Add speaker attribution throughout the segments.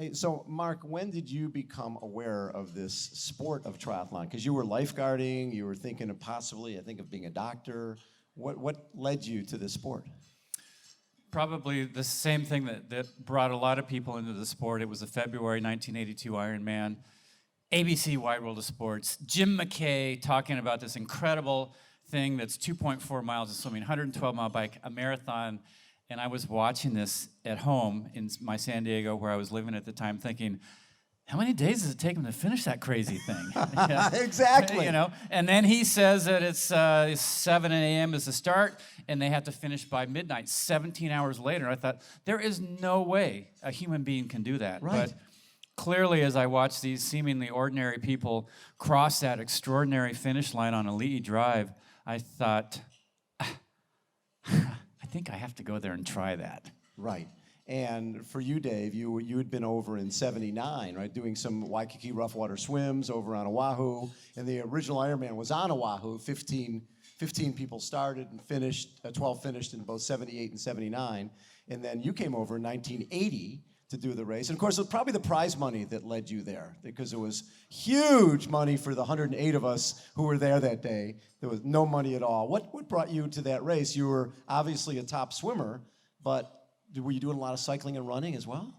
Speaker 1: Hey, so Mark, when did you become aware of this sport of triathlon? Because you were lifeguarding, you were thinking of possibly, I think, of being a doctor. What led you to this sport?
Speaker 2: Probably the same thing that brought a lot of people into the sport. It was the February 1982 Ironman, ABC Wide World of Sports, Jim McKay talking about this incredible thing that's 2.4 miles of swimming, 112-mile bike, a marathon. And I was watching this at home in my San Diego, where I was living at the time, thinking, how many days does it take him to finish that crazy thing?
Speaker 1: Exactly.
Speaker 2: You know, and then he says that it's 7 a.m. is the start, and they have to finish by midnight, 17 hours later. I thought, there is no way a human being can do that.
Speaker 1: Right.
Speaker 2: But clearly, as I watched these seemingly ordinary people cross that extraordinary finish line on Ali'i Drive, I thought, I think I have to go there and try that.
Speaker 1: Right. And for you, Dave, you had been over in '79, right, doing some Waikiki rough water swims over on Oahu. And the original Ironman was on Oahu. 15 people started and finished, 12 finished in both '78 and '79. And then you came over in 1980 to do the race. And of course, it was probably the prize money that led you there, because it was huge money for the 108 of us who were there that day. There was no money at all. What brought you to that race? You were obviously a top swimmer, but were you doing a lot of cycling and running as well?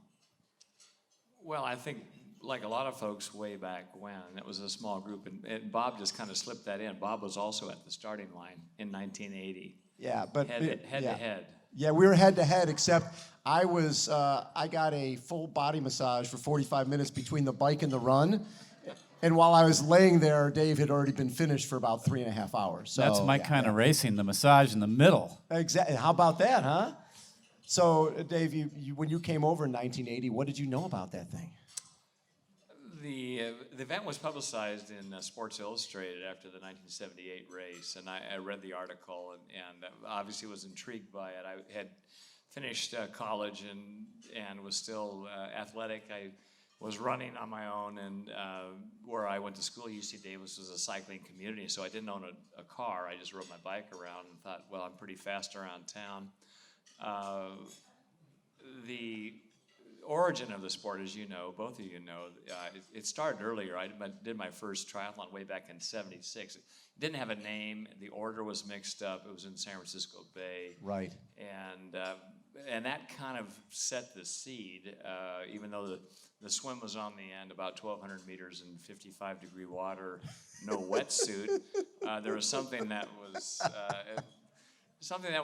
Speaker 3: Well, I think like a lot of folks way back when, it was a small group, and Bob just kind of slipped that in. Bob was also at the starting line in 1980.
Speaker 1: Yeah, but
Speaker 3: head to head.
Speaker 1: Yeah, we were head to head, except I got a full body massage for 45 minutes between the bike and the run. And while I was laying there, Dave had already been finished for about 3.5 hours. So,
Speaker 2: that's my kind of racing, the massage in the middle.
Speaker 1: Exactly. How about that, huh? So, Dave, when you came over in 1980, what did you know about that thing?
Speaker 3: The event was publicized in Sports Illustrated after the 1978 race, and I read the article and obviously was intrigued by it. I had finished college and was still athletic. I was running on my own, and where I went to school, UC Davis, was a cycling community, so I didn't own a car. I just rode my bike around and thought, well, I'm pretty fast around town. The origin of the sport, as you know, both of you know, it started earlier. I did my first triathlon way back in '76. It didn't have a name. The order was mixed up. It was in San Francisco Bay.
Speaker 1: Right.
Speaker 3: And that kind of set the seed, even though the swim was on the end, about 1,200 meters in 55-degree water, no wetsuit. There was something that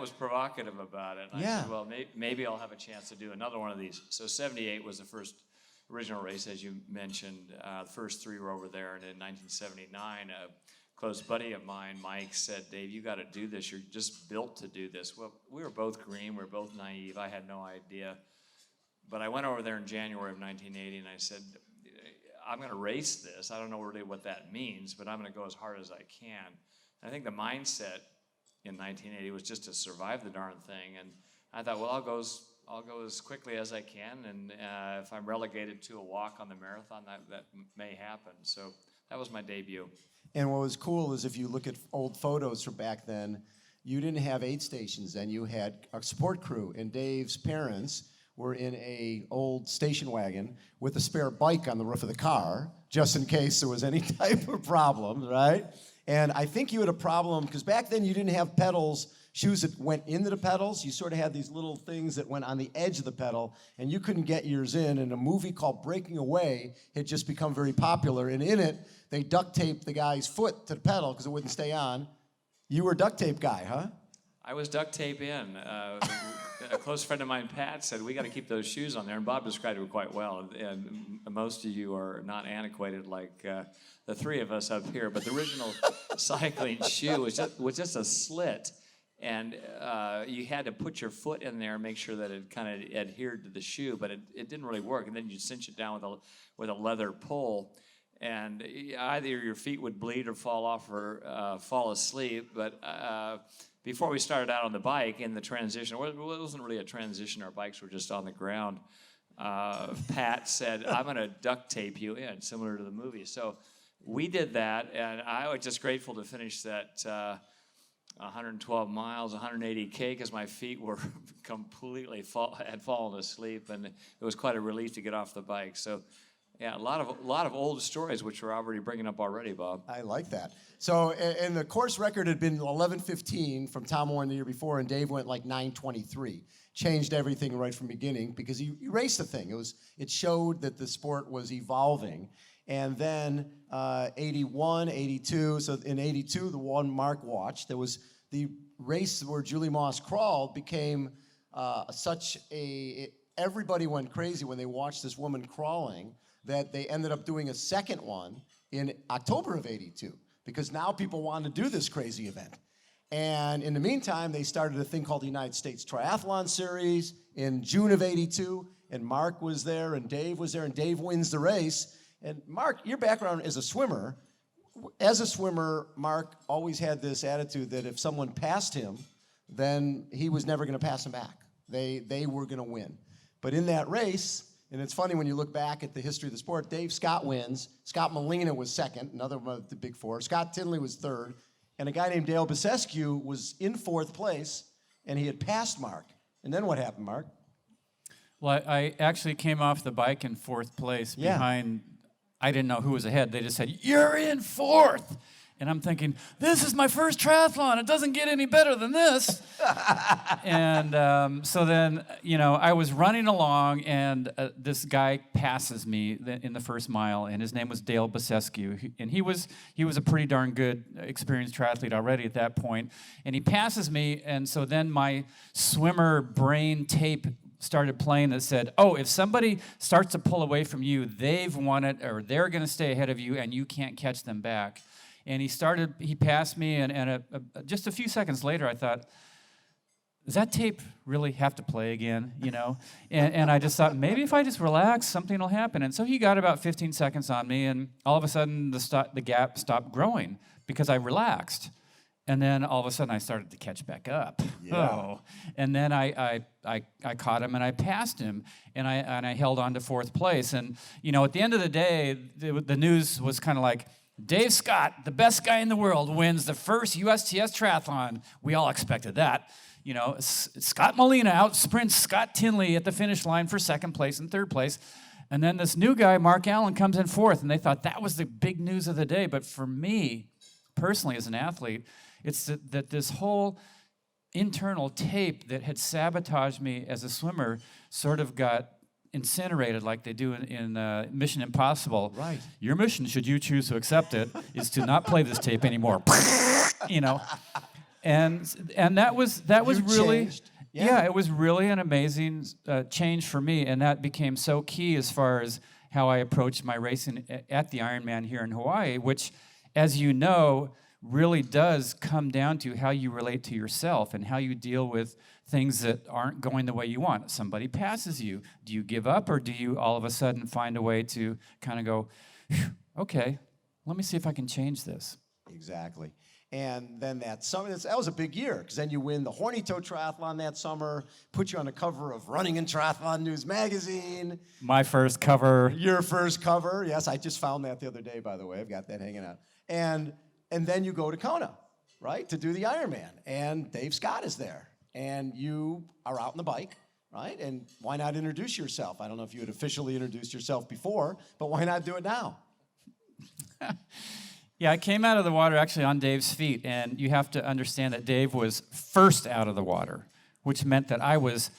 Speaker 3: was provocative about it. And I said, well, maybe I'll have a chance to do another one of these. So '78 was the first original race, as you mentioned. The first three were over there. And in 1979, a close buddy of mine, Mike, said, Dave, you got to do this. You're just built to do this. Well, we were both green. We were both naive. I had no idea. But I went over there in January of 1980, and I said, I'm going to race this. I don't know really what that means, but I'm going to go as hard as I can. And I think the mindset in 1980 was just to survive the darn thing, and I thought, well, I'll go as quickly as I can, and if I'm relegated to a walk on the marathon, that may happen. So that was my debut.
Speaker 1: And what was cool is if you look at old photos from back then, you didn't have aid stations then. You had a support crew, and Dave's parents were in a old station wagon with a spare bike on the roof of the car, just in case there was any type of problem, right? And I think you had a problem, because back then you didn't have pedals, shoes that went into the pedals. You sort of had these little things that went on the edge of the pedal, and you couldn't get yours in. And a movie called Breaking Away had just become very popular. And in it, they duct taped the guy's foot to the pedal because it wouldn't stay on. You were a duct tape guy, huh?
Speaker 3: I was duct tape in. A close friend of mine, Pat, said, we got to keep those shoes on there. And Bob described it quite well. And most of you are not antiquated like the three of us up here. But the original cycling shoe was just a slit. And you had to put your foot in there and make sure that it kind of adhered to the shoe. But it didn't really work. And then you cinch it down with a leather pull. And either your feet would bleed or fall off or fall asleep. But before we started out on the bike in the transition, well, it wasn't really a transition. Our bikes were just on the ground. Pat said, I'm going to duct tape you in, similar to the movie. So we did that, and I was just grateful to finish that 112 miles, 180K, because my feet were completely had fallen asleep, and it was quite a relief to get off the bike. So, yeah, a lot of old stories, which we're already bringing up already, Bob.
Speaker 1: I like that. So, and the course record had been 11:15 from Tom Warren the year before, and Dave went like 9:23. Changed everything right from the beginning because he raced the thing. It showed that the sport was evolving. And then 81, 82. So in 82, the one Mark watched, there was the race where Julie Moss crawled became everybody went crazy when they watched this woman crawling that they ended up doing a second one in October of 82 because now people wanted to do this crazy event. And in the meantime, they started a thing called the United States Triathlon Series in June of 82, and Mark was there, and Dave was there, and Dave wins the race. And Mark, your background as a swimmer, Mark always had this attitude that if someone passed him, then he was never going to pass him back. They were going to win. But in that race, and it's funny when you look back at the history of the sport, Dave Scott wins. Scott Molina was second, another one of the big four. Scott Tinley was third. And a guy named Dale Basescu was in fourth place, and he had passed Mark. And then what happened, Mark?
Speaker 2: Well, I actually came off the bike in fourth place behind, I didn't know who was ahead. They just said, "You're in fourth." And I'm thinking, this is my first triathlon. It doesn't get any better than this. And so then, I was running along, and this guy passes me in the first mile, and his name was Dale Basescu. And he was a pretty darn good, experienced triathlete already at that point. And he passes me, and so then my swimmer brain tape started playing that said, oh, if somebody starts to pull away from you, they've won it, or they're going to stay ahead of you, and you can't catch them back. And he passed me, and just a few seconds later, I thought, does that tape really have to play again, And I just thought, maybe if I just relax, something will happen. And so he got about 15 seconds on me, and all of a sudden, the gap stopped growing because I relaxed. And then all of a sudden, I started to catch back up.
Speaker 1: Yeah.
Speaker 2: Oh. And then I caught him, and I passed him, and I held on to fourth place. And, at the end of the day, the news was kind of like, Dave Scott, the best guy in the world, wins the first USTS triathlon. We all expected that. Scott Molina outsprints Scott Tinley at the finish line for second place and third place. And then this new guy, Mark Allen, comes in fourth, and they thought that was the big news of the day. But for me, personally, as an athlete, it's that this whole internal tape that had sabotaged me as a swimmer sort of got incinerated like they do in Mission Impossible.
Speaker 1: Right.
Speaker 2: Your mission, should you choose to accept it, is to not play this tape anymore. And that was really
Speaker 1: changed.
Speaker 2: Yeah, it was really an amazing change for me, and that became so key as far as how I approached my racing at the Ironman here in Hawaii, which, as you know, really does come down to how you relate to yourself and how you deal with things that aren't going the way you want. Somebody passes you. Do you give up, or do you all of a sudden find a way to kind of go, okay, let me see if I can change this?
Speaker 1: Exactly. And then that summer, that was a big year, because then you win the Horny Toe Triathlon that summer, put you on the cover of Running and Triathlon News magazine.
Speaker 2: My first cover.
Speaker 1: Your first cover. Yes, I just found that the other day, by the way. I've got that hanging out. And then you go to Kona, right, to do the Ironman. And Dave Scott is there. And you are out on the bike, right? And why not introduce yourself? I don't know if you had officially introduced yourself before, but why not do it now?
Speaker 2: Yeah, I came out of the water actually on Dave's feet, and you have to understand that Dave was first out of the water, which meant that I was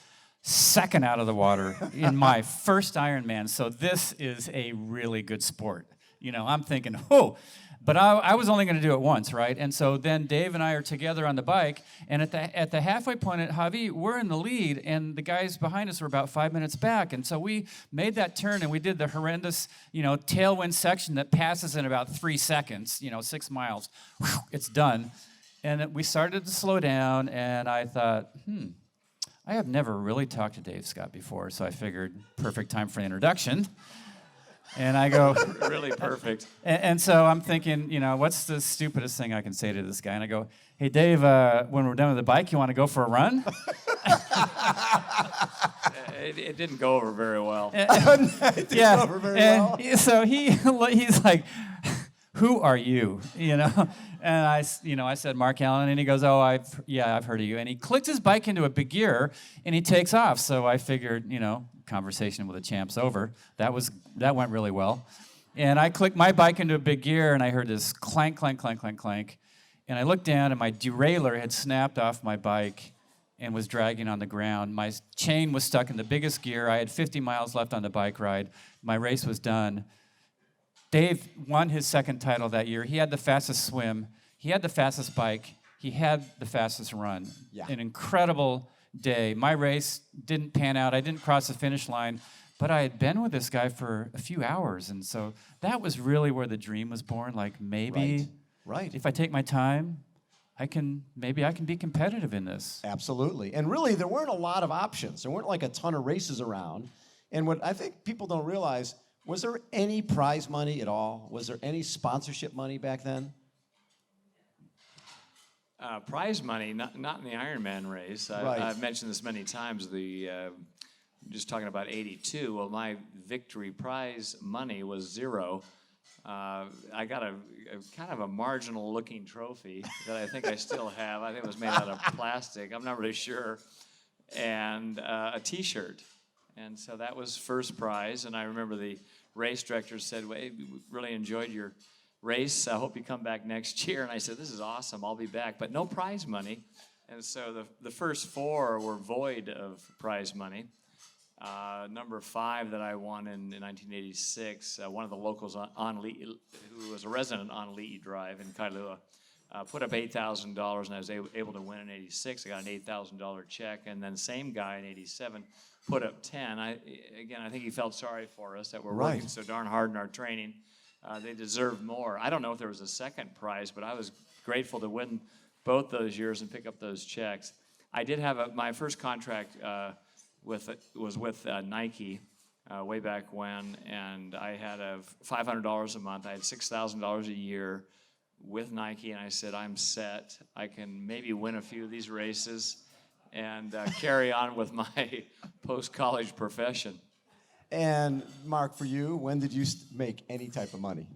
Speaker 2: second out of the water in my first Ironman. So this is a really good sport. I'm thinking, but I was only going to do it once, right? And so then Dave and I are together on the bike, and at the halfway point at Javi, we're in the lead, and the guys behind us were about 5 minutes back. And so we made that turn, and we did the horrendous, tailwind section that passes in about 3 seconds, 6 miles. Whew, it's done. And we started to slow down, and I thought, I have never really talked to Dave Scott before, so I figured perfect time for an introduction. And I go,
Speaker 3: really perfect.
Speaker 2: And so I'm thinking, what's the stupidest thing I can say to this guy? And I go, hey, Dave, when we're done with the bike, you want to go for a run?
Speaker 3: It didn't go over very well.
Speaker 1: It didn't go over very well.
Speaker 2: So he's like, who are you? And I said, Mark Allen, and he goes, oh, I've heard of you. And he clicked his bike into a big gear, and he takes off. So I figured, conversation with a champ's over. That went really well. And I clicked my bike into a big gear, and I heard this clank, clank, clank, clank, clank. And I looked down, and my derailleur had snapped off my bike and was dragging on the ground. My chain was stuck in the biggest gear. I had 50 miles left on the bike ride. My race was done. Dave won his second title that year. He had the fastest swim. He had the fastest bike. He had the fastest run.
Speaker 1: Yeah.
Speaker 2: An incredible day. My race didn't pan out. I didn't cross the finish line, but I had been with this guy for a few hours. And so that was really where the dream was born. Like, maybe
Speaker 1: Right.
Speaker 2: if I take my time, maybe I can be competitive in this.
Speaker 1: Absolutely. And really, there weren't a lot of options. There weren't like a ton of races around. And what I think people don't realize, was there any prize money at all? Was there any sponsorship money back then?
Speaker 3: Prize money, not in the Ironman race.
Speaker 1: Right.
Speaker 3: I've mentioned this many times. Just talking about 82. Well, my victory prize money was zero. I got a kind of a marginal-looking trophy that I think I still have. I think it was made out of plastic. I'm not really sure. And a T-shirt. And so that was first prize. And I remember the race director said, well, we really enjoyed your race. I hope you come back next year. And I said, this is awesome. I'll be back. But no prize money. And so the first four were void of prize money. Number 5 that I won in 1986, one of the locals on Lee, who was a resident on Lee Drive in Kailua, put up $8,000, and I was able to win in 86. I got an $8,000 check, and then same guy in 87 put up 10. I think he felt sorry for us that we're working so darn hard in our training. They deserved more. I don't know if there was a second prize, but I was grateful to win both those years and pick up those checks. I did have my first contract was with Nike way back when, and I had $500 a month. I had $6,000 a year with Nike, and I said, I'm set. I can maybe win a few of these races and carry on with my post-college profession.
Speaker 1: And Mark, for you, when did you make any type of money?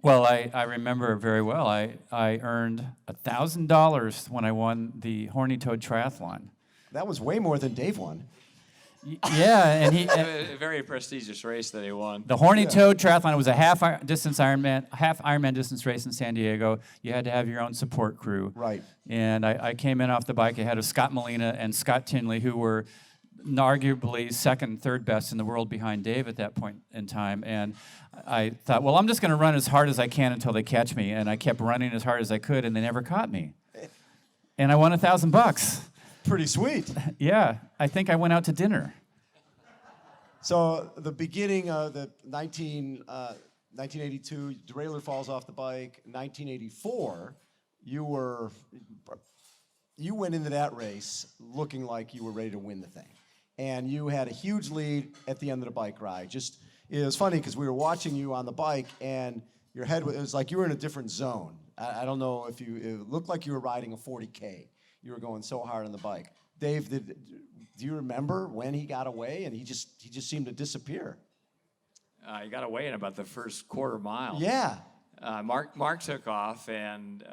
Speaker 2: Well, I remember very well. I earned $1,000 when I won the Horny Toad Triathlon.
Speaker 1: That was way more than Dave won.
Speaker 2: Yeah, and
Speaker 3: A very prestigious race that he won.
Speaker 2: The Horny Toad Triathlon was a half Ironman distance race in San Diego. You had to have your own support crew.
Speaker 1: Right.
Speaker 2: And I came in off the bike ahead of Scott Molina and Scott Tinley, who were arguably second and third best in the world behind Dave at that point in time. And I thought, well, I'm just going to run as hard as I can until they catch me. And I kept running as hard as I could, and they never caught me. And I won $1,000.
Speaker 1: Pretty sweet.
Speaker 2: Yeah, I think I went out to dinner.
Speaker 1: So the beginning of the 1982, derailleur falls off the bike. 1984, you went into that race looking like you were ready to win the thing. And you had a huge lead at the end of the bike ride. It was funny because we were watching you on the bike, and your head, it was like you were in a different zone. I don't know if it looked like you were riding a 40K. You were going so hard on the bike. Dave, do you remember when he got away and he just seemed to disappear?
Speaker 3: He got away in about the first quarter mile.
Speaker 1: Yeah.
Speaker 3: Mark took off, and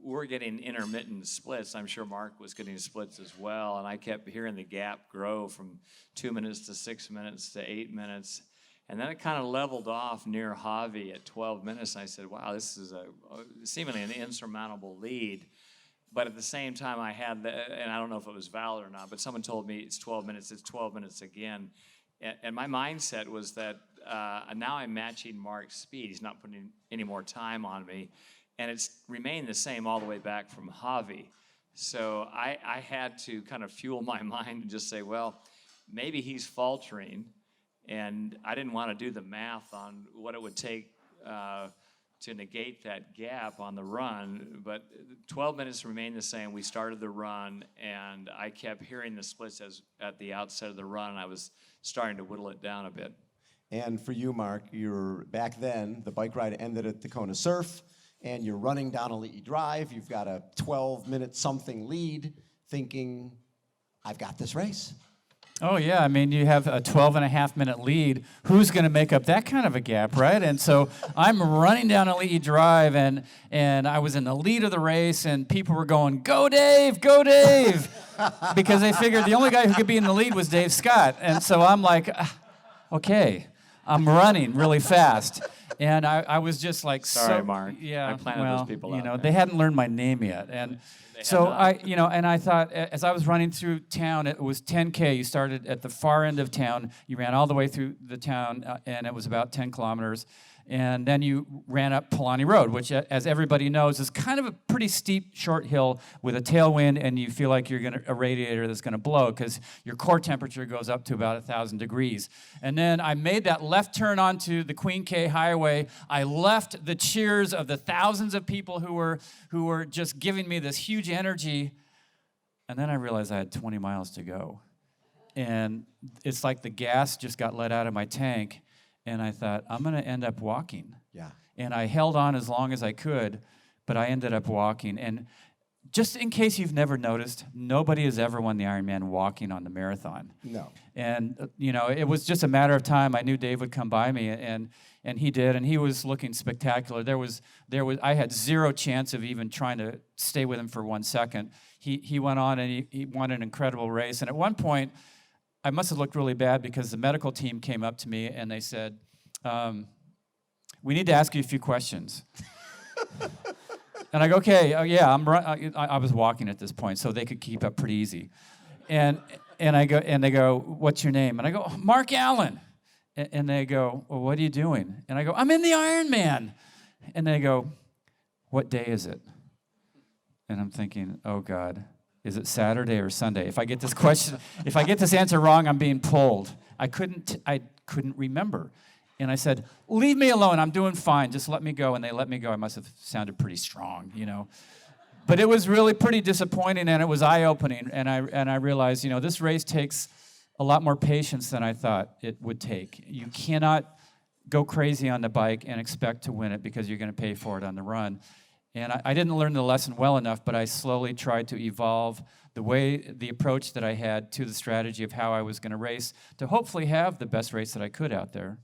Speaker 3: we're getting intermittent splits. I'm sure Mark was getting splits as well, and I kept hearing the gap grow from 2 minutes to 6 minutes to 8 minutes. And then it kind of leveled off near Javi at 12 minutes, and I said, wow, this is seemingly an insurmountable lead. But at the same time, I had and I don't know if it was valid or not, but someone told me it's 12 minutes again. And my mindset was that now I'm matching Mark's speed. He's not putting any more time on me. And it's remained the same all the way back from Javi. So I had to kind of fuel my mind and just say, well, maybe he's faltering. And I didn't want to do the math on what it would take to negate that gap on the run, but 12 minutes remained the same. We started the run, and I kept hearing the splits at the outset of the run, and I was starting to whittle it down a bit.
Speaker 1: And for you, Mark, back then, the bike ride ended at Tacona Surf, and you're running down Ali'i Drive. You've got a 12-minute something lead, thinking, I've got this race.
Speaker 2: Oh, yeah. I mean, you have a 12.5-minute lead. Who's going to make up that kind of a gap, right? And so I'm running down a lead drive, and I was in the lead of the race, and people were going, "Go, Dave! Go, Dave!" because they figured the only guy who could be in the lead was Dave Scott. And so I'm like, okay, I'm running really fast. And I was just like,
Speaker 3: sorry, Mark.
Speaker 2: Yeah,
Speaker 3: I planted those people out there.
Speaker 2: they hadn't learned my name yet. And so I thought, as I was running through town, it was 10K. You started at the far end of town. You ran all the way through the town, and it was about 10 kilometers. And then you ran up Palani Road, which, as everybody knows, is kind of a pretty steep, short hill with a tailwind, and you feel like you're a radiator that's going to blow because your core temperature goes up to about 1,000 degrees. And then I made that left turn onto the Queen K Highway. I left the cheers of the thousands of people who were just giving me this huge energy, and then I realized I had 20 miles to go. And it's like the gas just got let out of my tank. And I thought, I'm going to end up walking.
Speaker 1: Yeah.
Speaker 2: And I held on as long as I could, but I ended up walking. And just in case you've never noticed, nobody has ever won the Ironman walking on the marathon.
Speaker 1: No.
Speaker 2: And, it was just a matter of time. I knew Dave would come by me, and he did, and he was looking spectacular. I had zero chance of even trying to stay with him for 1 second. He went on, and he won an incredible race. And at one point, I must have looked really bad because the medical team came up to me and they said, "We need to ask you a few questions." And I go, "Okay, yeah, I was walking at this point, so they could keep up pretty easy." And they go, "What's your name?" And I go, "Mark Allen." And they go, "Well, what are you doing?" And I go, "I'm in the Ironman." And they go, "What day is it?" And I'm thinking, oh God. Is it Saturday or Sunday? If I get this answer wrong, I'm being pulled. I couldn't remember. And I said, "Leave me alone. I'm doing fine. Just let me go." And they let me go. I must have sounded pretty strong, But it was really pretty disappointing, and it was eye-opening. And I realized, this race takes a lot more patience than I thought it would take. You cannot go crazy on the bike and expect to win it because you're going to pay for it on the run. And I didn't learn the lesson well enough, but I slowly tried to evolve the approach that I had to the strategy of how I was going to race to hopefully have the best race that I could out there.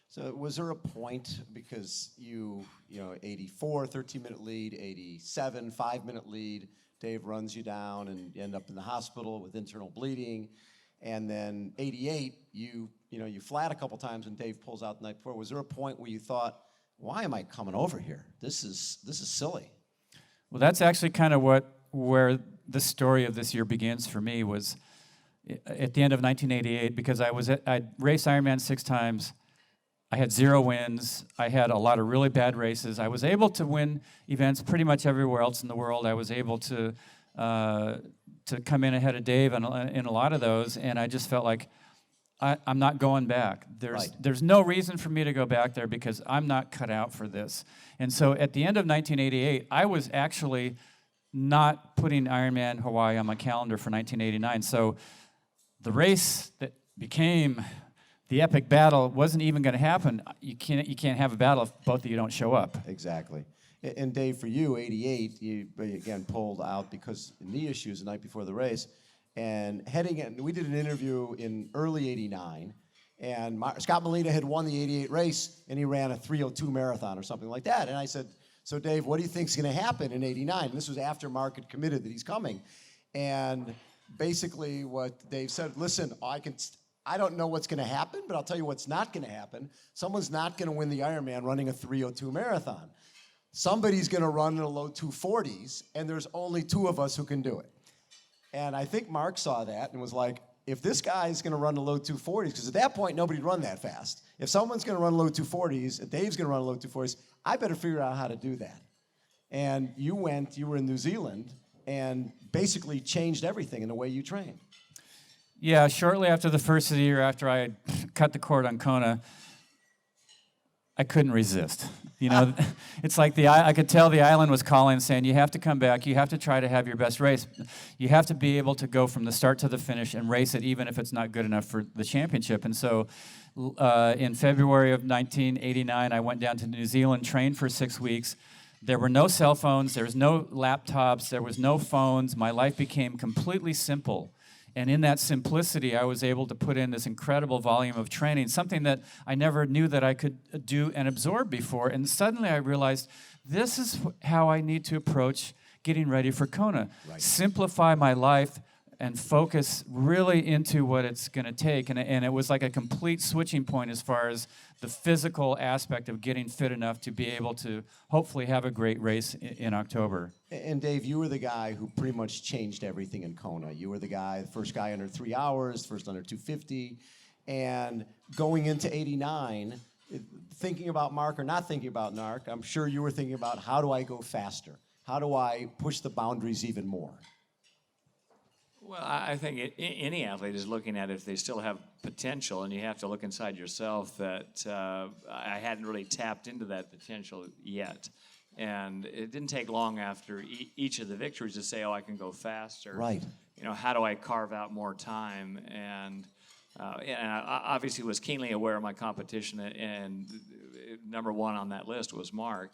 Speaker 1: So was there a point, because 84, 13-minute lead, 87, 5-minute lead, Dave runs you down and you end up in the hospital with internal bleeding, and then 88, you flat a couple times and Dave pulls out the night before. Was there a point where you thought, why am I coming over here? This is silly.
Speaker 2: Well, that's actually kind of where the story of this year begins for me, was at the end of 1988, because I'd raced Ironman 6 times. I had 0 wins. I had a lot of really bad races. I was able to win events pretty much everywhere else in the world. I was able to come in ahead of Dave in a lot of those, and I just felt like I'm not going back. There's no reason for me to go back there because I'm not cut out for this. And so at the end of 1988, I was actually not putting Ironman Hawaii on my calendar for 1989. So the race that became the epic battle wasn't even going to happen. You can't have a battle if both of you don't show up.
Speaker 1: Exactly. And Dave, for you, 88, you again pulled out because of knee issues the night before the race. And we did an interview in early 89, and Scott Molina had won the 88 race, and he ran a 3:02 marathon or something like that. And I said, "So Dave, what do you think's going to happen in 89? And this was after Mark had committed that he's coming. And basically what Dave said, "Listen, I don't know what's going to happen, but I'll tell you what's not going to happen. Someone's not going to win the Ironman running a 3:02 marathon. Somebody's going to run in the low 240s, and there's only 2 of us who can do it." And I think Mark saw that and was like, if this guy's going to run the low 240s, because at that point, nobody'd run that fast. If someone's going to run low 240s, if Dave's going to run low 240s, I better figure out how to do that. And you were in New Zealand and basically changed everything in the way you train.
Speaker 2: Yeah, shortly after the first of the year, after I had cut the cord on Kona, I couldn't resist. It's like I could tell the island was calling, saying, "You have to come back. You have to try to have your best race. You have to be able to go from the start to the finish and race it, even if it's not good enough for the championship." And so in February of 1989, I went down to New Zealand, trained for 6 weeks. There were no cell phones. There was no laptops. There was no phones. My life became completely simple And in that simplicity, I was able to put in this incredible volume of training, something that I never knew that I could do and absorb before. And suddenly I realized this is how I need to approach getting ready for Kona.
Speaker 1: Right.
Speaker 2: Simplify my life and focus really into what it's going to take. And it was like a complete switching point as far as the physical aspect of getting fit enough to be able to hopefully have a great race in October.
Speaker 1: And Dave, you were the guy who pretty much changed everything in Kona. You were the first guy under 3 hours, first under 250. And going into 89, thinking about Mark or not thinking about Mark, I'm sure you were thinking about, how do I go faster? How do I push the boundaries even more?
Speaker 3: Well, I think any athlete is looking at if they still have potential, and you have to look inside yourself that I hadn't really tapped into that potential yet. And it didn't take long after each of the victories to say, oh, I can go faster.
Speaker 1: Right.
Speaker 3: You know, how do I carve out more time? And I obviously was keenly aware of my competition, and number one on that list was Mark.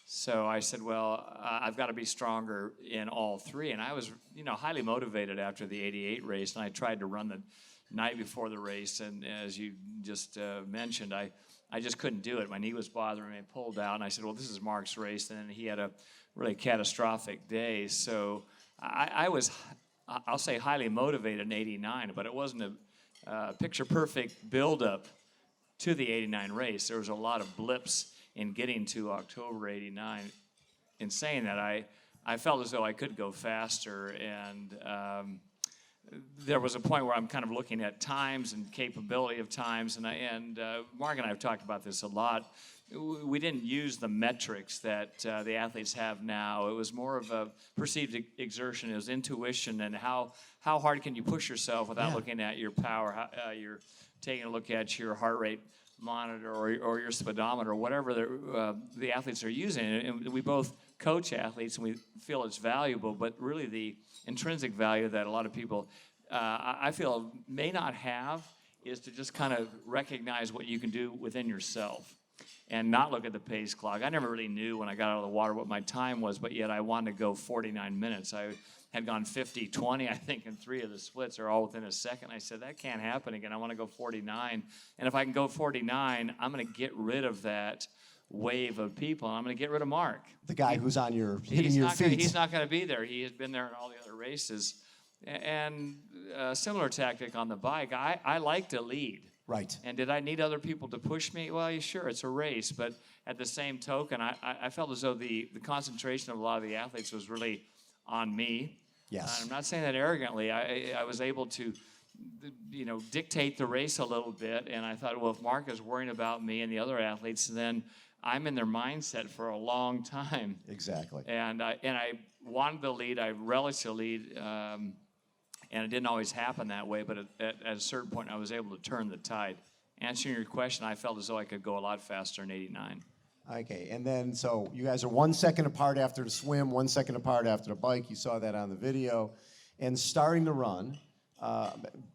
Speaker 3: So I said, well, I've got to be stronger in all three. And I was, highly motivated after the 88 race, and I tried to run the night before the race. And as you just mentioned, I just couldn't do it. My knee was bothering me. I pulled out, and I said, well, this is Mark's race. And then he had a really catastrophic day. So I was, I'll say, highly motivated in 89, but it wasn't a picture-perfect build-up to the 89 race. There was a lot of blips in getting to October 89. In saying that, I felt as though I could go faster, and there was a point where I'm kind of looking at times and capability of times, and Mark and I have talked about this a lot. We didn't use the metrics that the athletes have now. It was more of a perceived exertion. It was intuition, and how hard can you push yourself without looking at your power. You're taking a look at your heart rate monitor or your speedometer, or whatever the athletes are using. And we both coach athletes, and we feel it's valuable, but really the intrinsic value that a lot of people, I feel, may not have is to just kind of recognize what you can do within yourself and not look at the pace clock. I never really knew when I got out of the water what my time was, but yet I wanted to go 49 minutes. I had gone 50-20, I think, in 3 of the splits, are all within a second. I said, that can't happen again. I want to go 49. And if I can go 49, I'm going to get rid of that wave of people, and I'm going to get rid of Mark.
Speaker 1: The guy who's on your hitting your feet.
Speaker 3: He's not going to be there. He has been there in all the other races. And a similar tactic on the bike. I like to lead.
Speaker 1: Right.
Speaker 3: And did I need other people to push me? Well, sure, it's a race. But at the same token, I felt as though the concentration of a lot of the athletes was really on me.
Speaker 1: Yes.
Speaker 3: I'm not saying that arrogantly. I was able to, dictate the race a little bit. And I thought, well, if Mark is worrying about me and the other athletes, then I'm in their mindset for a long time.
Speaker 1: Exactly.
Speaker 3: And I wanted to lead. I relished the lead. And it didn't always happen that way, but at a certain point, I was able to turn the tide. Answering your question, I felt as though I could go a lot faster in 89.
Speaker 1: Okay, and then so you guys are 1 second apart after the swim, 1 second apart after the bike. You saw that on the video. And starting to run,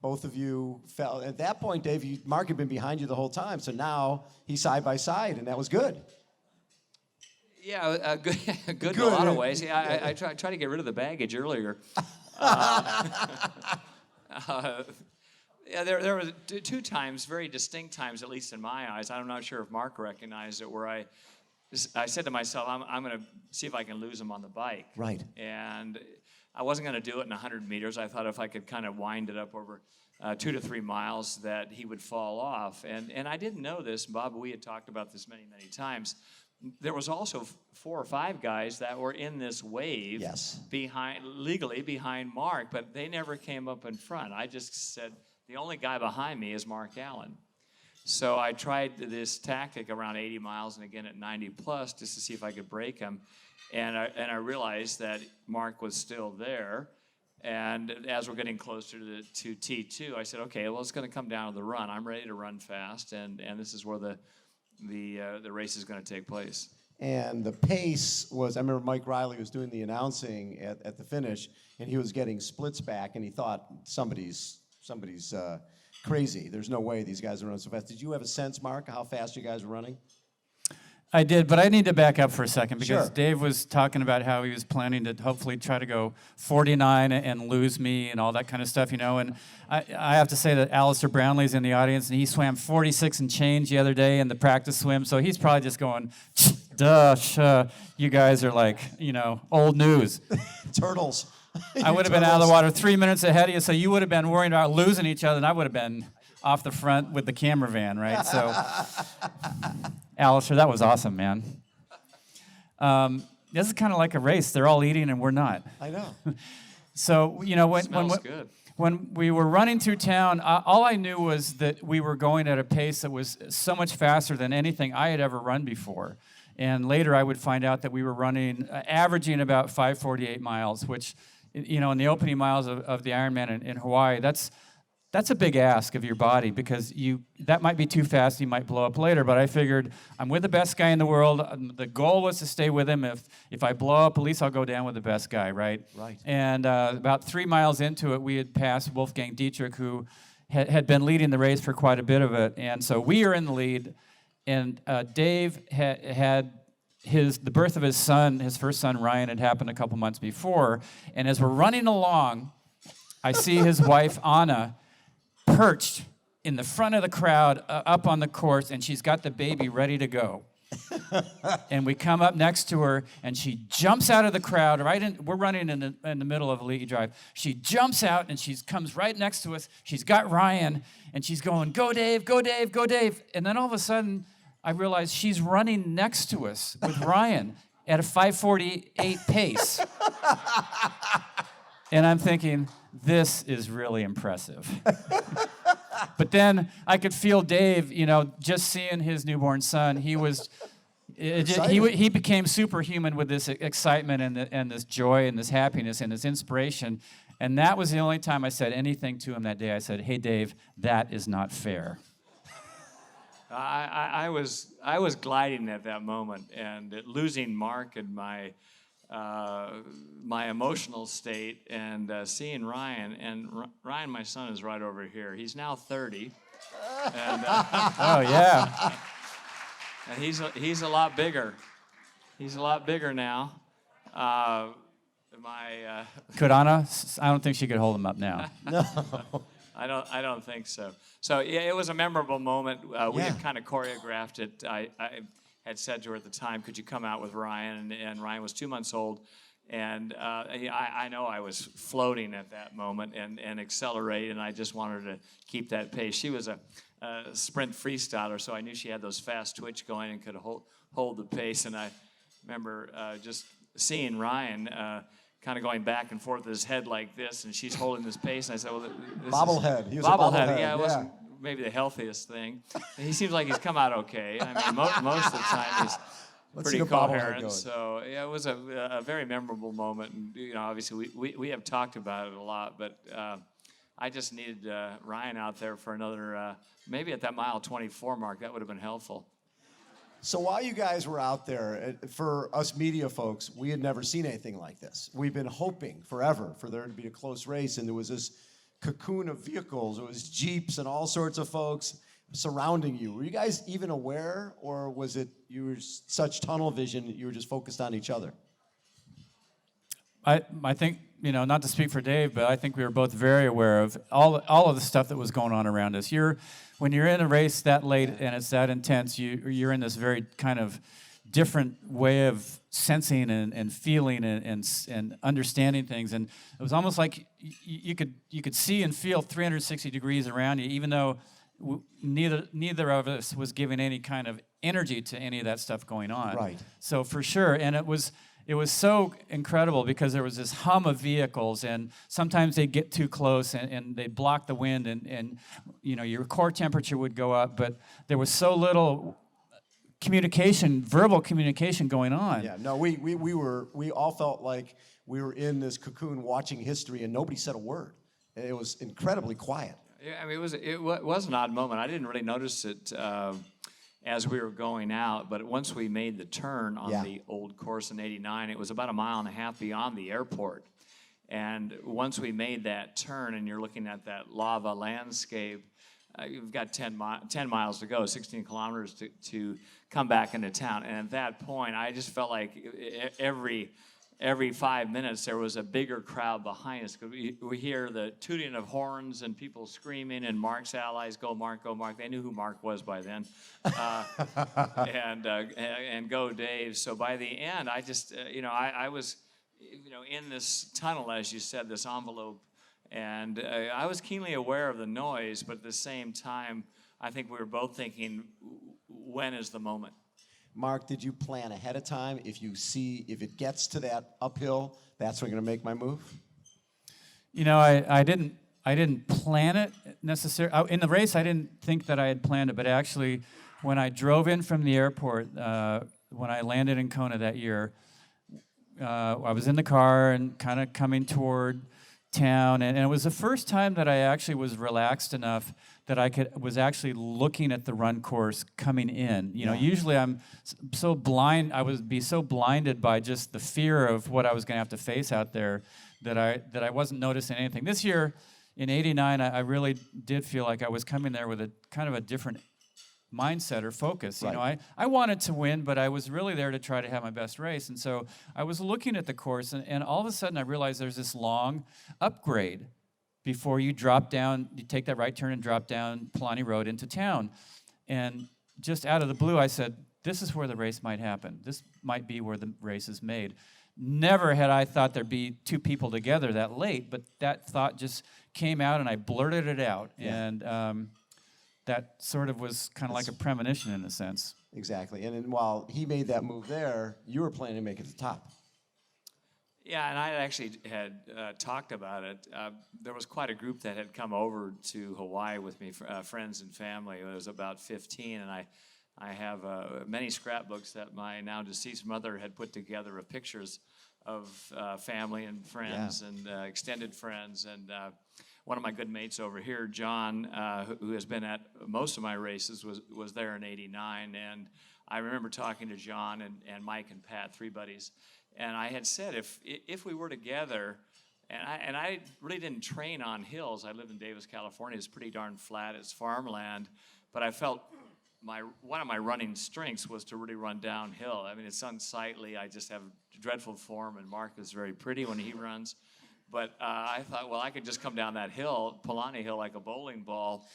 Speaker 1: both of you fell. At that point, Dave, Mark had been behind you the whole time, so now he's side by side, and that was good.
Speaker 3: Yeah, good in a lot of ways. Yeah, I tried to get rid of the baggage earlier. There were 2 times, very distinct times, at least in my eyes. I'm not sure if Mark recognized it, where I said to myself, I'm going to see if I can lose him on the bike.
Speaker 1: Right.
Speaker 3: And I wasn't going to do it in 100 meters. I thought if I could kind of wind it up over 2 to 3 miles, that he would fall off. And I didn't know this. Bob, we had talked about this many, many times. There was also 4 or 5 guys that were in this wave, legally behind Mark, but they never came up in front. I just said, the only guy behind me is Mark Allen. So I tried this tactic around 80 miles and again at 90 plus just to see if I could break him. And I realized that Mark was still there. And as we're getting closer to T2, I said, okay, well, it's going to come down to the run. I'm ready to run fast, and this is where the race is going to take place.
Speaker 1: And the pace was, I remember Mike Riley was doing the announcing at the finish, and he was getting splits back, and he thought somebody's crazy. There's no way these guys are running so fast. Did you have a sense, Mark, how fast you guys were running?
Speaker 2: I did, but I need to back up for a second because
Speaker 1: Sure.
Speaker 2: Dave was talking about how he was planning to hopefully try to go 49 and lose me and all that kind of stuff, And I have to say that Alistair Brownlee's in the audience, and he swam 46 and change the other day in the practice swim, so he's probably just going, duh, you guys are like, old news.
Speaker 1: Turtles.
Speaker 2: I would have been out of the water 3 minutes ahead of you, so you would have been worrying about losing each other, and I would have been off the front with the camera van, right? So, Alistair, that was awesome, man. This is kind of like a race. They're all eating, and we're not.
Speaker 1: I know.
Speaker 2: So,
Speaker 3: Smells good.
Speaker 2: when we were running through town, all I knew was that we were going at a pace that was so much faster than anything I had ever run before. And later I would find out that we were running, averaging about 5:48 miles, which, in the opening miles of the Ironman in Hawaii, that's a big ask of your body because that might be too fast. You might blow up later. But I figured I'm with the best guy in the world. The goal was to stay with him. If I blow up, at least I'll go down with the best guy, right?
Speaker 1: Right.
Speaker 2: And about 3 miles into it, we had passed Wolfgang Dietrich, who had been leading the race for quite a bit of it. And so we are in the lead. And Dave had the birth of his son, his first son, Ryan, had happened a couple months before. And as we're running along, I see his wife, Anna, perched in the front of the crowd up on the course, and she's got the baby ready to go. And we come up next to her, and she jumps out of the crowd. We're running in the middle of Leahy Drive. She jumps out, and she comes right next to us. She's got Ryan, and she's going, "Go, Dave, go, Dave, go, Dave." And then all of a sudden, I realize she's running next to us with Ryan at a 5:48 pace. And I'm thinking, this is really impressive. But then I could feel Dave, just seeing his newborn son. He became superhuman with this excitement and this joy and this happiness and this inspiration. And that was the only time I said anything to him that day. I said, "Hey, Dave, that is not fair."
Speaker 3: I was gliding at that moment, and losing Mark and my emotional state, and seeing Ryan, and Ryan, my son, is right over here. He's now 30, and
Speaker 2: oh yeah,
Speaker 3: and he's a lot bigger. He's a lot bigger now.
Speaker 2: Could Anna? I don't think she could hold him up now.
Speaker 1: No.
Speaker 3: I don't think so. So yeah, it was a memorable moment. We had kind of choreographed it. I had said to her at the time, "Could you come out with Ryan?" And Ryan was 2 months old, and I know I was floating at that moment and accelerate, and I just wanted to keep that pace. She was a sprint freestyler, so I knew she had those fast twitch going and could hold the pace. And I remember just seeing Ryan kind of going back and forth with his head like this, and she's holding this pace. And I said, "Well, this
Speaker 1: bobblehead.
Speaker 3: is
Speaker 1: He was a bobblehead.
Speaker 3: Yeah, it wasn't maybe the healthiest thing. And he seems like he's come out okay. I mean, most of the time he's pretty coherent. So yeah, it was a very memorable moment. And obviously we have talked about it a lot, but I just needed Ryan out there for another maybe at that mile 24 mark. That would have been helpful.
Speaker 1: So while you guys were out there, for us media folks, we had never seen anything like this. We've been hoping forever for there to be a close race, and there was this cocoon of vehicles. It was Jeeps and all sorts of folks surrounding you. Were you guys even aware, or was it you were such tunnel vision that you were just focused on each other?
Speaker 2: I think, not to speak for Dave, but I think we were both very aware of all of the stuff that was going on around us. When you're in a race that late and it's that intense, you're in this very kind of different way of sensing and feeling and understanding things. And it was almost like you could see and feel 360 degrees around you, even though neither of us was giving any kind of energy to any of that stuff going on.
Speaker 1: Right.
Speaker 2: So for sure, and it was so incredible because there was this hum of vehicles, and sometimes they'd get too close and they'd block the wind, and your core temperature would go up, but there was so little verbal communication going on.
Speaker 1: Yeah, no, we all felt like we were in this cocoon watching history, and nobody said a word. It was incredibly quiet.
Speaker 3: Yeah, I mean, it was an odd moment. I didn't really notice it as we were going out, but once we made the turn on the old course in '89, it was about 1.5 miles beyond the airport. And once we made that turn, and you're looking at that lava landscape, you've got 10 miles to go, 16 kilometers to come back into town. And at that point, I just felt like every 5 minutes there was a bigger crowd behind us. We hear the tooting of horns and people screaming, and Mark's allies, go Mark, go Mark. They knew who Mark was by then, and go Dave. So by the end, I just, I was, in this tunnel, as you said, this envelope, and I was keenly aware of the noise, but at the same time, I think we were both thinking, when is the moment?
Speaker 1: Mark, did you plan ahead of time? If it gets to that uphill, that's when I'm going to make my move?
Speaker 2: I didn't plan it necessarily. In the race, I didn't think that I had planned it, but actually, when I drove in from the airport, when I landed in Kona that year, I was in the car and kind of coming toward town, and it was the first time that I actually was relaxed enough that I was actually looking at the run course coming in. Usually I'm so blind, I would be so blinded by just the fear of what I was going to have to face out there that I wasn't noticing anything. This year, in '89, I really did feel like I was coming there with a kind of a different mindset or focus.
Speaker 1: Right.
Speaker 2: I wanted to win, but I was really there to try to have my best race. And so I was looking at the course, and all of a sudden I realized there's this long upgrade before you drop down, you take that right turn and drop down Palani Road into town. And just out of the blue, I said, this is where the race might happen. This might be where the race is made. Never had I thought there'd be two people together that late, but that thought just came out and I blurted it out.
Speaker 1: Yeah.
Speaker 2: And that sort of was kind of like a premonition in a sense.
Speaker 1: Exactly. And then while he made that move there, you were planning to make it to the top.
Speaker 3: Yeah, and I actually had talked about it. There was quite a group that had come over to Hawaii with me, friends and family. It was about 15, and I have many scrapbooks that my now deceased mother had put together of pictures of family and friends and extended friends. And one of my good mates over here, John, who has been at most of my races, was there in '89. And I remember talking to John and Mike and Pat, three buddies, and I had said if we were together, and I really didn't train on hills. I lived in Davis, California. It's pretty darn flat. It's farmland, but I felt one of my running strengths was to really run downhill. I mean, it's unsightly. I just have dreadful form, and Mark is very pretty when he runs. But I thought, well, I could just come down that hill, Palani Hill, like a bowling ball,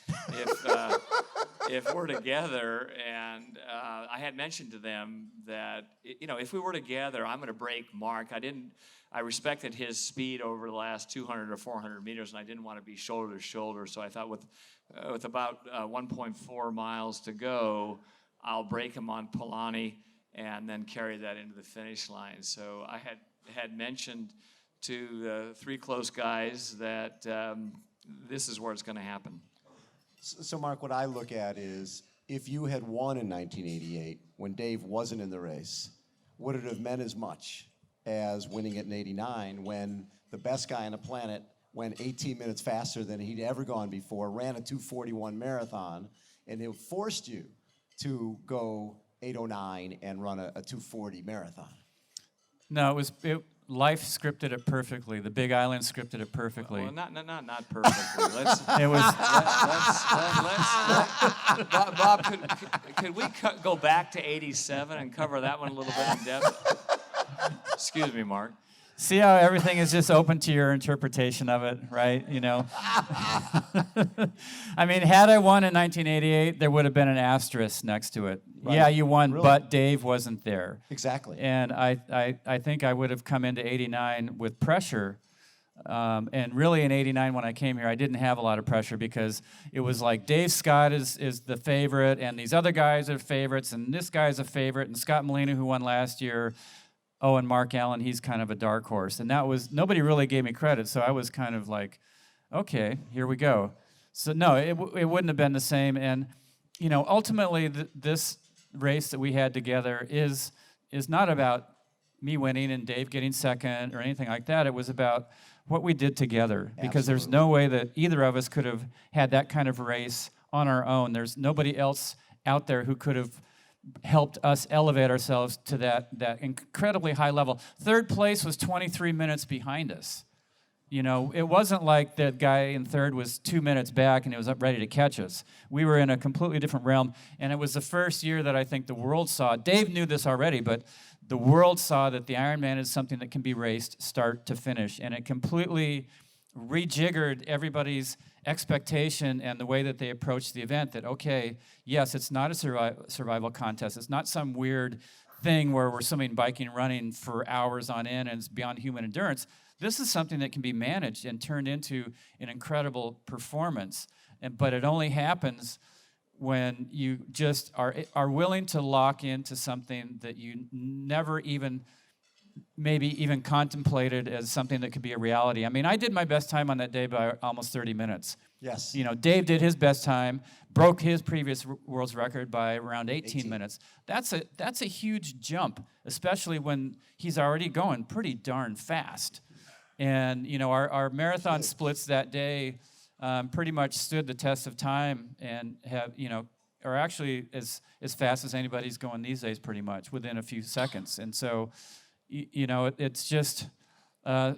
Speaker 3: if we're together. And I had mentioned to them that, if we were together, I'm going to break Mark. I respected his speed over the last 200 or 400 meters, and I didn't want to be shoulder to shoulder. So I thought with about 1.4 miles to go, I'll break him on Palani and then carry that into the finish line. So I had mentioned to the three close guys that this is where it's going to happen.
Speaker 1: So, Mark, what I look at is if you had won in 1988 when Dave wasn't in the race, would it have meant as much as winning it in '89 when the best guy on the planet went 18 minutes faster than he'd ever gone before, ran a 2:41 marathon, and it forced you to go 8:09 and run a 2:40 marathon?
Speaker 2: No, life scripted it perfectly. The Big Island scripted it perfectly.
Speaker 3: Well, not perfectly.
Speaker 2: It was.
Speaker 3: Bob, could we go back to '87 and cover that one a little bit in depth? Excuse me, Mark.
Speaker 2: See how everything is just open to your interpretation of it, right? I mean, had I won in 1988, there would have been an asterisk next to it.
Speaker 1: Right.
Speaker 2: Yeah, you won,
Speaker 1: Really?
Speaker 2: but Dave wasn't there.
Speaker 1: Exactly.
Speaker 2: And I think I would have come into '89 with pressure. And really in '89 when I came here, I didn't have a lot of pressure because it was like Dave Scott is the favorite, and these other guys are favorites, and this guy's a favorite, and Scott Molina, who won last year, and Mark Allen, he's kind of a dark horse. And nobody really gave me credit, so I was kind of like, okay, here we go. So no, it wouldn't have been the same. And, ultimately this race that we had together is not about me winning and Dave getting second or anything like that. It was about what we did together. Because there's no way that either of us could have had that kind of race on our own. There's nobody else out there who could have helped us elevate ourselves to that incredibly high level. Third place was 23 minutes behind us. You know, it wasn't like the guy in third was 2 minutes back and he was up ready to catch us. We were in a completely different realm, and it was the first year that I think the world saw, Dave knew this already, but the world saw that the Ironman is something that can be raced start to finish, and it completely rejiggered everybody's expectation and the way that they approached the event, that, okay, yes, it's not a survival contest. It's not some weird thing where we're swimming, biking, running for hours on end and it's beyond human endurance. This is something that can be managed and turned into an incredible performance. But it only happens when you just are willing to lock into something that you never even maybe even contemplated as something that could be a reality. I mean, I did my best time on that day by almost 30 minutes.
Speaker 1: Yes.
Speaker 2: You know, Dave did his best time, broke his previous world's record by around 18 minutes. That's a huge jump, especially when he's already going pretty darn fast. And, you know, our marathon splits that day pretty much stood the test of time and are actually as fast as anybody's going these days, pretty much, within a few seconds. And so, you know, it's just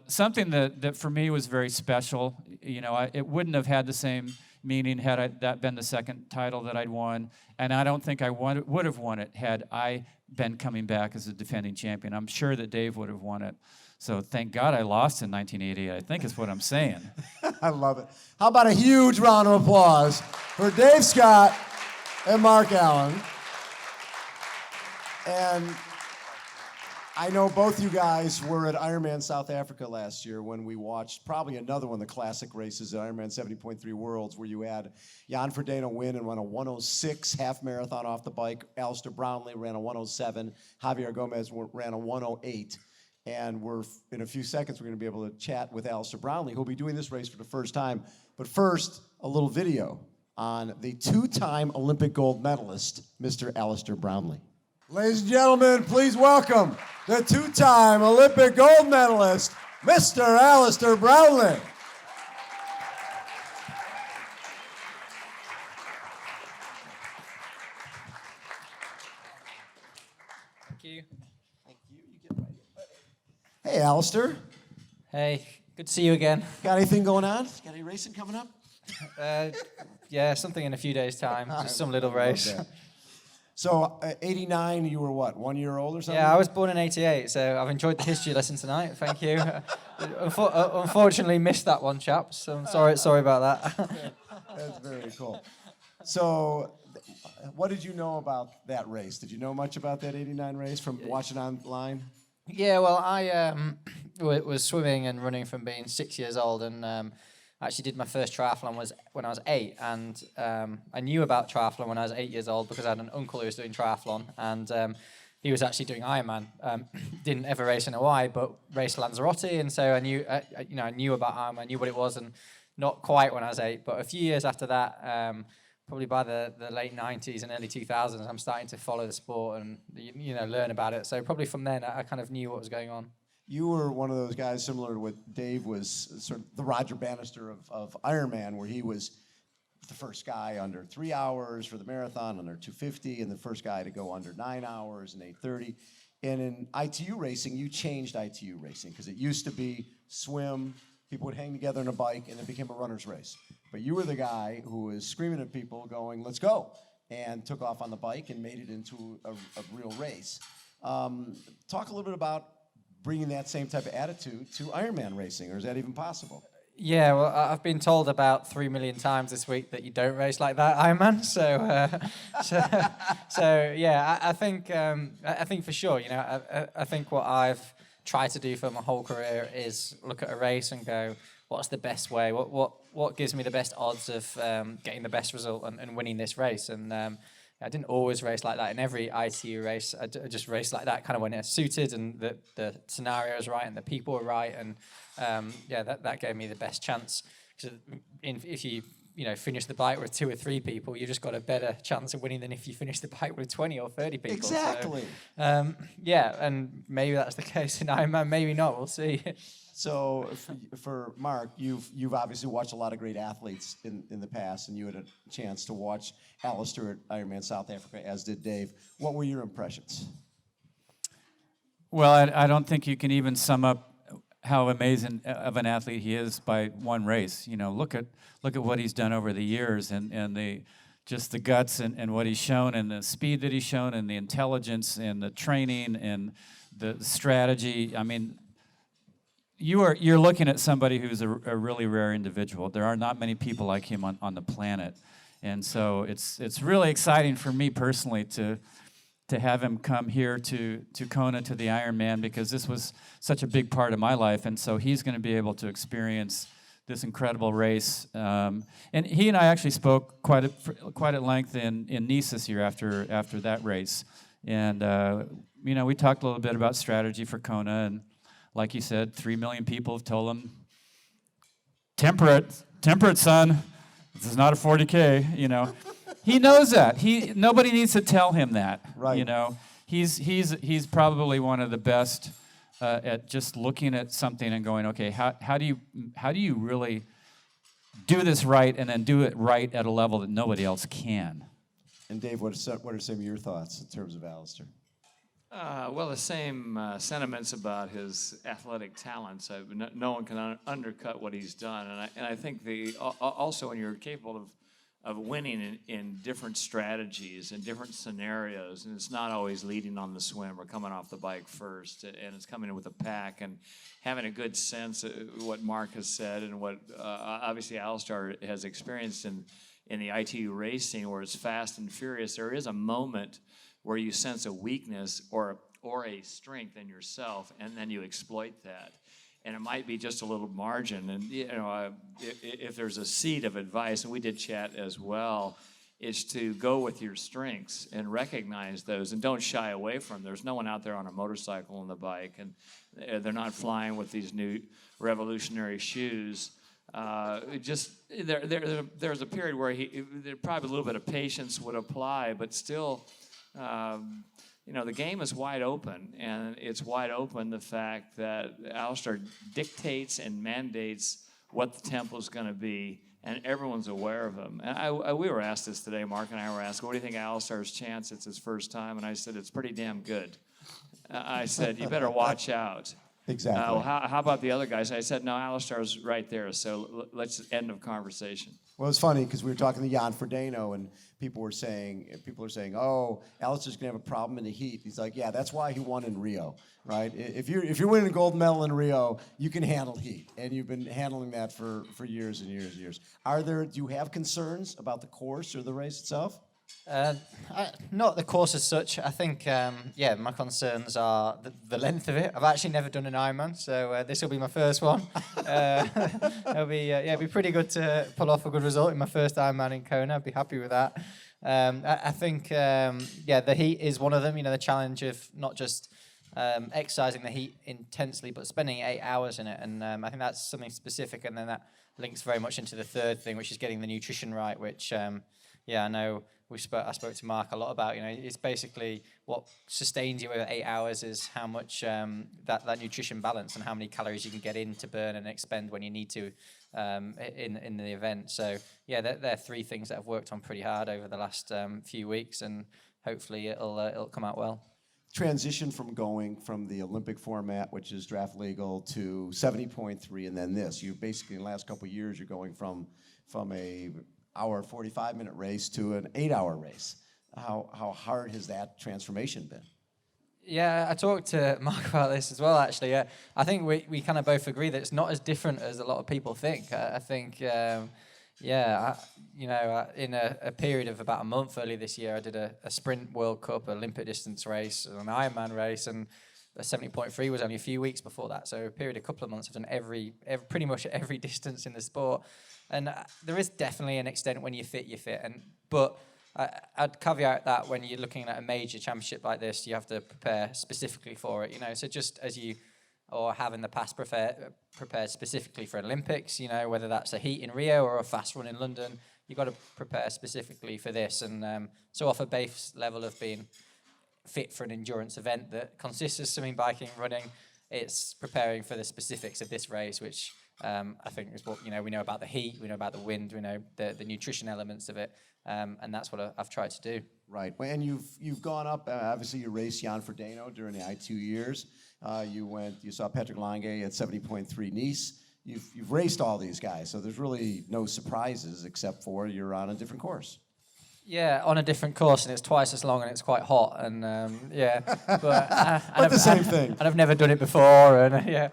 Speaker 2: something that for me was very special. You know, it wouldn't have had the same meaning had that been the second title that I'd won. And I don't think I would have won it had I been coming back as a defending champion. I'm sure that Dave would have won it. So thank God I lost in 1988, I think is what I'm saying.
Speaker 1: I love it. How about a huge round of applause for Dave Scott and Mark Allen. And I know both you guys were at Ironman South Africa last year when we watched probably another one of the classic races at Ironman 70.3 Worlds, where you had Jan Frodeno win and run a 106 half marathon off the bike. Alistair Brownlee ran a 107. Javier Gomez ran a 108. And in a few seconds, we're going to be able to chat with Alistair Brownlee, who'll be doing this race for the first time. But first, a little video on the two-time Olympic gold medalist, Mr. Alistair Brownlee. Ladies and gentlemen, please welcome the two-time Olympic gold medalist, Mr. Alistair Brownlee.
Speaker 4: Thank you.
Speaker 1: Thank you. You get right in. Hey, Alistair.
Speaker 4: Hey, good to see you again.
Speaker 1: Got anything going on? Got any racing coming up?
Speaker 4: Yeah, something in a few days' time. Just some little race.
Speaker 1: So, 89, you were what, 1 year old or something?
Speaker 4: Yeah, I was born in 88, so I've enjoyed the history lesson tonight. Thank you. Unfortunately, missed that one, chaps. So I'm sorry about that.
Speaker 1: That's very cool. So, what did you know about that race? Did you know much about that 89 race from watching online?
Speaker 4: Yeah, well, I was swimming and running from being 6 years old, and actually did my first triathlon when I was 8, and I knew about triathlon when I was 8 years old because I had an uncle who was doing triathlon, and he was actually doing Ironman. Didn't ever race in Hawaii, but raced Lanzarote, and so I knew, I knew about Ironman, I knew what it was, and not quite when I was 8, but a few years after that, probably by the late 90s and early 2000s, I'm starting to follow the sport and learn about it. So probably from then, I kind of knew what was going on.
Speaker 1: You were one of those guys similar to what Dave was, sort of the Roger Bannister of Ironman, where he was the first guy under 3 hours for the marathon, under 250, and the first guy to go under 9 hours and 8:30. And in ITU racing, you changed ITU racing, because it used to be swim, people would hang together on a bike, and it became a runner's race. But you were the guy who was screaming at people going, let's go, and took off on the bike and made it into a real race. Talk a little bit about bringing that same type of attitude to Ironman racing, or is that even possible?
Speaker 4: Yeah, well, I've been told about 3 million times this week that you don't race like that, Ironman. So yeah, I think for sure, I think what I've tried to do for my whole career is look at a race and go, what's the best way? What gives me the best odds of getting the best result and winning this race? And I didn't always race like that in every ITU race. I just raced like that kind of when it suited and the scenario was right and the people were right. And that gave me the best chance. If you finish the bike with 2 or 3 people, you just got a better chance of winning than if you finish the bike with 20 or 30 people.
Speaker 1: Exactly.
Speaker 4: So, and maybe that's the case in Ironman, maybe not. We'll see.
Speaker 1: So for Mark, you've obviously watched a lot of great athletes in the past, and you had a chance to watch Alistair at Ironman South Africa, as did Dave. What were your impressions?
Speaker 2: Well, I don't think you can even sum up how amazing of an athlete he is by one race. You know, look at what he's done over the years, and the just the guts and what he's shown, and the speed that he's shown, and the intelligence and the training and the strategy. I mean, you're looking at somebody who's a really rare individual. There are not many people like him on the planet, and so it's really exciting for me personally to have him come here to Kona, to the Ironman, because this was such a big part of my life, and so he's going to be able to experience this incredible race. And he and I actually spoke quite at length in Nice this year after that race, and you know, we talked a little bit about strategy for Kona, and like you said, 3 million people have told him, temperate, son. This is not a 40K, you know. He knows that. Nobody needs to tell him that.
Speaker 1: Right.
Speaker 2: You know, he's probably one of the best at just looking at something and going, okay, how do you really do this right, and then do it right at a level that nobody else can?
Speaker 1: And Dave, what are some of your thoughts in terms of Alistair?
Speaker 3: Well, the same sentiments about his athletic talents. No one can undercut what he's done, and I think also when you're capable of winning in different strategies and different scenarios, and it's not always leading on the swim or coming off the bike first, and it's coming in with a pack and having a good sense of what Mark has said and what obviously Alistair has experienced in the ITU racing, where it's fast and furious. There is a moment where you sense a weakness or a strength in yourself, and then you exploit that. And it might be just a little margin. And you know, if there's a seed of advice, and we did chat as well, is to go with your strengths and recognize those, and don't shy away from them. There's no one out there on a motorcycle and the bike, and they're not flying with these new revolutionary shoes. There's a period where probably a little bit of patience would apply, but still. You know, the game is wide open, and it's wide open the fact that Alistair dictates and mandates what the tempo is going to be, and everyone's aware of him. And we were asked this today, Mark and I were asked, what do you think of Alistair's chance? It's his first time, and I said, it's pretty damn good. I said, you better watch out.
Speaker 1: Exactly.
Speaker 3: Well, how about the other guys? I said, no, Alistair's right there, so let's end of conversation.
Speaker 1: Well, it's funny because we were talking to Jan Frodeno, and people are saying, "Oh, Alistair's gonna have a problem in the heat." He's like, "Yeah, that's why he won in Rio, right? If you're winning a gold medal in Rio, you can handle heat, and you've been handling that for years and years and years." Do you have concerns about the course or the race itself?
Speaker 4: Not the course as such. I think, my concerns are the length of it. I've actually never done an Ironman, so this will be my first one. It'll be pretty good to pull off a good result in my first Ironman in Kona. I'd be happy with that. I think, the heat is one of them. You know, the challenge of not just exercising the heat intensely, but spending 8 hours in it. And I think that's something specific. And then that links very much into the third thing, which is getting the nutrition right, which, I know I spoke to Mark a lot about. You know, it's basically what sustains you over 8 hours is how much that nutrition balance and how many calories you can get in to burn and expend when you need to in the event. So they're three things that I've worked on pretty hard over the last few weeks, and hopefully it'll come out well.
Speaker 1: Transition from going from the Olympic format, which is draft legal, to 70.3, and then this. You basically in the last couple of years, you're going from a hour 45-minute race to an 8-hour race. How hard has that transformation been?
Speaker 4: Yeah, I talked to Mark about this as well, actually. I think we kind of both agree that it's not as different as a lot of people think. I think, in a period of about a month earlier this year, I did a sprint World Cup, Olympic distance race, an Ironman race, and a 70.3 was only a few weeks before that. So a period of a couple of months, I've done pretty much every distance in the sport. And there is definitely an extent when you're fit. But I'd caveat that when you're looking at a major championship like this, you have to prepare specifically for it. You know, so just as you or have in the past prepared specifically for Olympics, you know, whether that's a heat in Rio or a fast run in London, you've got to prepare specifically for this. And so off a base level of being fit for an endurance event that consists of swimming, biking, running, it's preparing for the specifics of this race, which I think is what, you know, we know about the heat, we know about the wind, we know the nutrition elements of it, and that's what I've tried to do.
Speaker 1: Right, and you've gone up. Obviously, you raced Jan Frodeno during the I2 years. You saw Patrick Lange at 70.3 Nice. You've raced all these guys, so there's really no surprises except for you're on a different course.
Speaker 4: Yeah, on a different course, and it's twice as long, and it's quite hot, and yeah. But
Speaker 1: But the same thing.
Speaker 4: And I've never done it before, and yeah.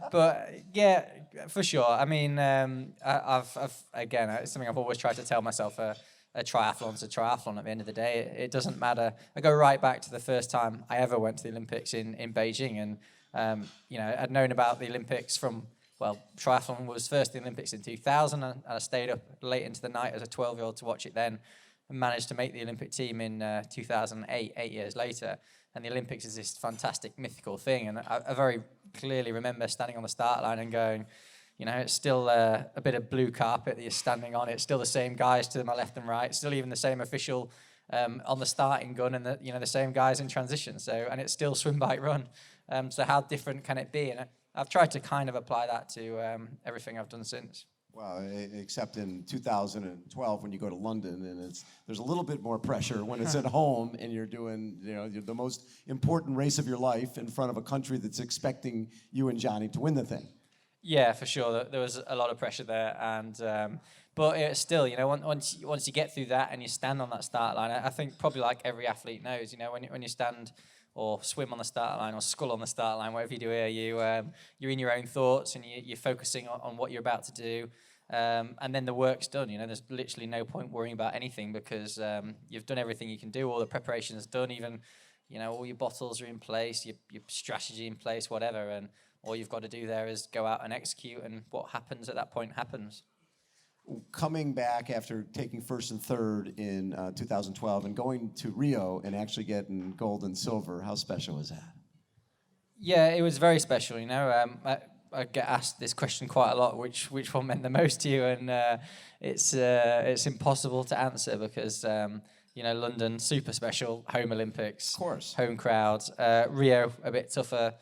Speaker 4: But yeah, for sure. I mean, I've again, it's something I've always tried to tell myself. A triathlon's a triathlon at the end of the day. It doesn't matter. I go right back to the first time I ever went to the Olympics in Beijing, and you know, I'd known about the Olympics from. Well, triathlon was first in the Olympics in 2000, and I stayed up late into the night as a 12-year-old to watch it then, and managed to make the Olympic team in 2008, 8 years later. And the Olympics is this fantastic, mythical thing, and I very clearly remember standing on the start line and going, you know, it's still a bit of blue carpet that you're standing on. It's still the same guys to my left and right. It's still even the same official on the starting gun, and the same guys in transition. So, and it's still swim, bike, run. So how different can it be? And I've tried to kind of apply that to everything I've done since.
Speaker 1: Well, except in 2012 when you go to London, and there's a little bit more pressure when it's at home and you're doing the most important race of your life in front of a country that's expecting you and Johnny to win the thing.
Speaker 4: Yeah, for sure. There was a lot of pressure there, and but it's still, once you get through that and you stand on that start line, I think probably like every athlete knows, when you stand or swim on the start line or scull on the start line, whatever you do here, you're in your own thoughts and you're focusing on what you're about to do, and then the work's done. There's literally no point worrying about anything because you've done everything you can do. All the preparation's done. Even all your bottles are in place, your strategy in place, whatever, and all you've got to do there is go out and execute, and what happens at that point happens.
Speaker 1: Coming back after taking first and third in 2012 and going to Rio and actually getting gold and silver, how special was that?
Speaker 4: Yeah, it was very special. I get asked this question quite a lot, which one meant the most to you, and it's impossible to answer because London super special, home Olympics,
Speaker 1: of course,
Speaker 4: home crowds. Rio a bit tougher.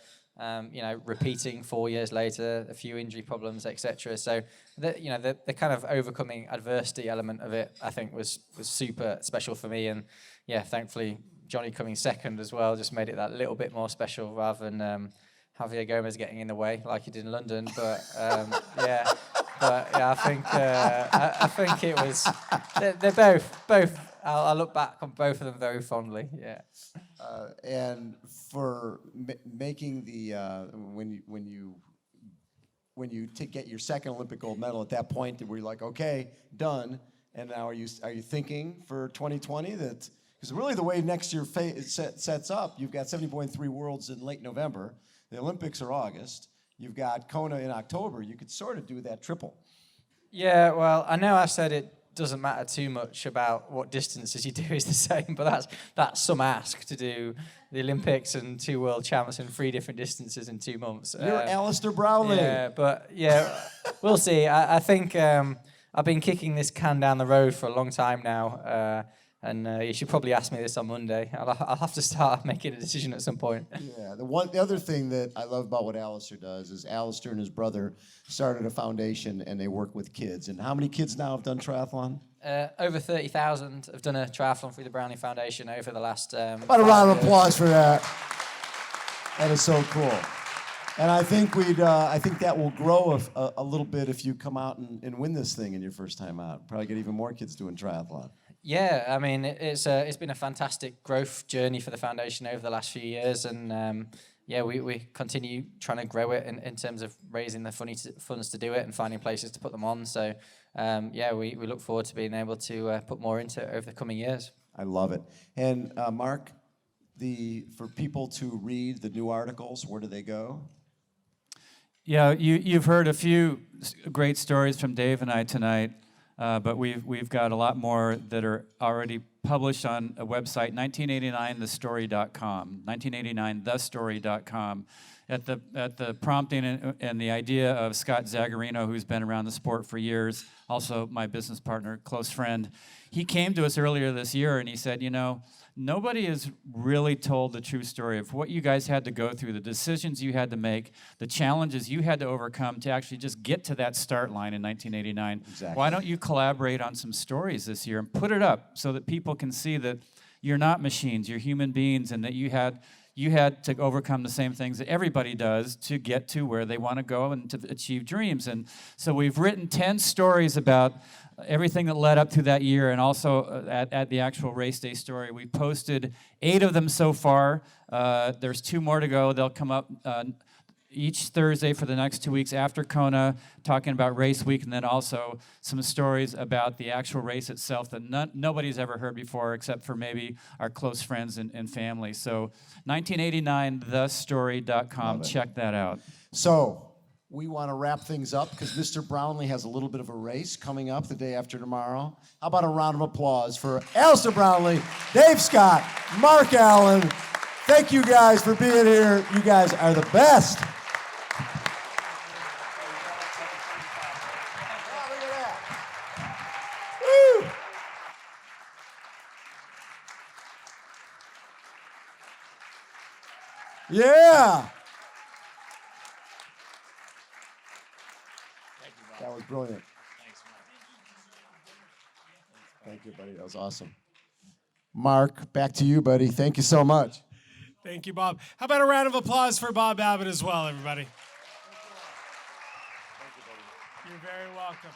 Speaker 4: Repeating 4 years later, a few injury problems, etc. So the kind of overcoming adversity element of it, I think, was super special for me. And yeah, thankfully Johnny coming second as well just made it that little bit more special rather than Javier Gomez getting in the way like he did in London. But yeah, I think it was they're both. I'll look back on both of them very fondly. Yeah.
Speaker 1: And for making the when you get your second Olympic gold medal, at that point were you like, okay, done? And now are you thinking for 2020 that, because really the way next year sets up, you've got 70.3 Worlds in late November, the Olympics are August, you've got Kona in October. You could sort of do that triple.
Speaker 4: Yeah, well, I know I said it doesn't matter too much about what distances you do is the same, but that's some ask to do the Olympics and 2 world champs in 3 different distances in 2 months.
Speaker 1: You're Alistair Brownlee.
Speaker 4: Yeah, but yeah, we'll see. I think I've been kicking this can down the road for a long time now, and you should probably ask me this on Monday. I'll have to start making a decision at some point.
Speaker 1: Yeah, the other thing that I love about what Alistair does is Alistair and his brother started a foundation and they work with kids. And how many kids now have done triathlon?
Speaker 4: Over 30,000 have done a triathlon through the Brownlee Foundation over the last.
Speaker 1: What a round of applause for that. That is so cool. And I think I think that will grow a little bit if you come out and win this thing in your first time out. Probably get even more kids doing triathlon.
Speaker 4: Yeah, I mean, it's been a fantastic growth journey for the foundation over the last few years, and we continue trying to grow it in terms of raising the funds to do it and finding places to put them on. So, we look forward to being able to put more into it over the coming years.
Speaker 1: I love it. And Mark, for people to read the new articles, where do they go?
Speaker 2: Yeah, you've heard a few great stories from Dave and I tonight. But we've got a lot more that are already published on a website, 1989thestory.com, 1989thestory.com. At the prompting and the idea of Scott Zagarino, who's been around the sport for years, also my business partner, close friend. He came to us earlier this year and he said, nobody has really told the true story of what you guys had to go through, the decisions you had to make, the challenges you had to overcome to actually just get to that start line in 1989.
Speaker 1: Exactly.
Speaker 2: Why don't you collaborate on some stories this year and put it up so that people people can see that you're not machines, you're human beings, and that you had to overcome the same things that everybody does to get to where they want to go and to achieve dreams. And so we've written 10 stories about everything that led up to that year, and also at the actual race day story. We've posted 8 of them so far. There's 2 more to go. They'll come up each Thursday for the next 2 weeks after Kona, talking about race week, and then also some stories about the actual race itself that nobody's ever heard before, except for maybe our close friends and family. So 1989thestory.com, check that out.
Speaker 1: So we want to wrap things up because Mr. Brownlee has a little bit of a race coming up the day after tomorrow. How about a round of applause for Alistair Brownlee, Dave Scott, Mark Allen. Thank you guys for being here. You guys are the best. Yeah. That was brilliant.
Speaker 3: Thanks, Mark.
Speaker 1: Thank you, buddy. That was awesome. Mark, back to you, buddy. Thank you so much.
Speaker 5: Thank you, Bob. How about a round of applause for Bob Abbott as well, everybody? You're very welcome.